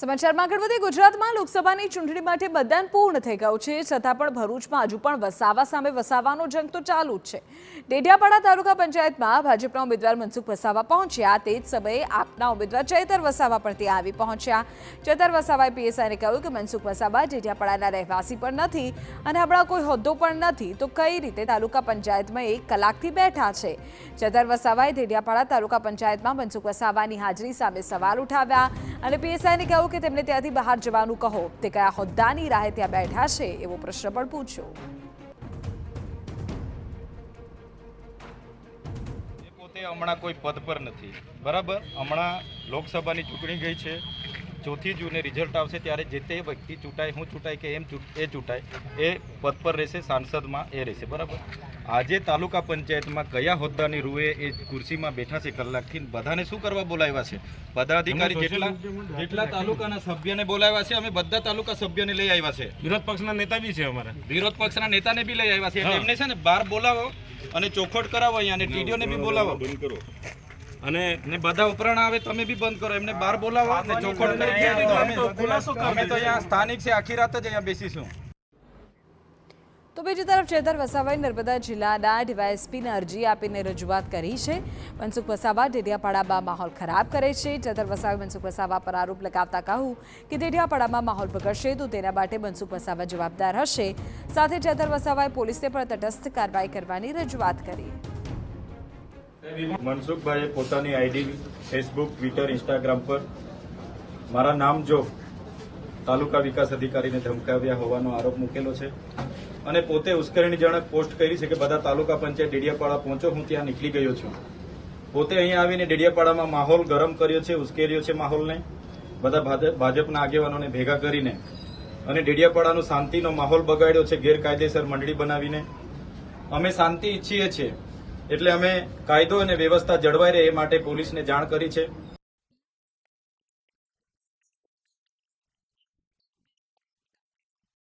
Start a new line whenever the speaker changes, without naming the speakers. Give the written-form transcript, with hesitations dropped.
સમાચારમાં આગળ વધીએ ગુજરાતમાં લોકસભાની ચૂંટણી માટે મતદાન પૂર્ણ થઈ ગયું છે છતાં પણ ભરૂચમાં હજુ પણ વસાવા સામે વસાવાનો જંગ તો ચાલુ જ છે। ડેડિયાપાડા તાલુકા પંચાયતમાં ભાજપના ઉમેદવાર મનસુખ વસાવા પહોંચ્યા તે જ સમયે આપના ઉમેદવાર ચૈતર વસાવા પણ ત્યાં આવી પહોંચ્યા। ચૈતર વસાવાએ પીએસઆઈને કહ્યું કે મનસુખ વસાવા ડેડિયાપાડાના રહેવાસી પણ નથી અને હમણાં કોઈ હોદ્દો પણ નથી તો કઈ રીતે તાલુકા પંચાયતમાં 1 કલાકથી બેઠા છે। ચૈતર વસાવાએ ડેડિયાપાડા તાલુકા પંચાયતમાં મનસુખ વસાવાની હાજરી સામે સવાલ ઉઠાવ્યા અને પીએસઆઈને કહ્યું કે તેમને ત્યાંથી બહાર જવાનું કહો, તે કયા હોદ્દાની રાહે ત્યાં બેઠા છે એવો પ્રશ્ન પણ પૂછ્યો।
પોતે હમણાં કોઈ પદ પર નથી, બરાબર। હમણાં લોકસભાની ચૂંટણી ગઈ છે, 4 જૂને રિઝલ્ટ આવશે ત્યારે જે તે વ્યક્તિ ચૂંટાય, હું ચૂંટાય કે એ ચૂંટાય એ પદ પર રહેશે, સાંસદમાં એ રહેશે, બરાબર। આજે તાલુકા પંચાયતમાં કયા હોદ્દાની રૂએ એ ખુરશીમાં બેઠા છે કલાકથી, બધાને શું કરવા બોલાવ્યા છે? પદાધિકારી જેટલા તાલુકાના સભ્યને બોલાવ્યા છે, અમે બધા તાલુકા સભ્યને લઈ આવ્યા છે।
વિરોધ પક્ષના નેતા બી છે અમારા,
વિરોધ પક્ષના નેતાને બી લઈ આવ્યા છે, એમને છે ને બહાર બોલાવો અને ચોખવટ કરાવો અહીંયા, અને ટીડીઓને બી બોલાવો અને બધા ઉપરાણ આવે તમે બી બંધ કરો, એમને બહાર બોલાવો અને ચોખવટ કરી અમે તો અહીંયા સ્થાનિક છે, આખી રાત જ અહીંયા બેસીશું।
તો બીજી તરફ ચૈતર વસાવાએ નર્મદા જિલ્લાના ડીવાયએસપીને અરજી આપીને રજૂઆત કરી છે। મનસુખ વસાવા ડેડિયાપાડામાં માહોલ ખરાબ કરે છે। ચૈતર વસાવાએ મનસુખ વસાવા પર આરોપ લગાવતા કહ્યું કે ડેડિયાપાડામાં માહોલ બગડશે તો તેના માટે મનસુખ વસાવા જવાબદાર હશે। સાથે ચૈતર વસાવાએ પોલીસને પણ તટસ્થ કાર્યવાહી કરવાની રજૂઆત કરી।
મનસુખભાઈએ પોતાની આઈડી ફેસબુક, ટ્વિટર, ઇન્સ્ટાગ્રામ પર મારા નામ જો તાલુકા વિકાસ અધિકારીને ધમકાવ્યા હોવાનો આરોપ મૂકેલો છે અને પોતે ઉશ્કેરણીજનક પોસ્ટ કરી છે કે બધા તાલુકા પંચાયત ડેડિયાપાડા પહોંચો, હું ત્યાં નીકળી ગયો છું। પોતે અહીંયા આવીને ડેડિયાપાડામાં માહોલ ગરમ કર્યો છે, ઉશ્કેર્યો છે માહોલને, બધા ભાજપના આગેવાનોને ભેગા કરીને અને ડેડિયાપાડાનો શાંતિનો માહોલ બગાડ્યો છે ગેરકાયદેસર મંડળી બનાવીને। અમે શાંતિ ઈચ્છીએ છીએ એટલે અમે કાયદો અને વ્યવસ્થા જળવાઈ રહે એ માટે પોલીસને જાણ કરી છે।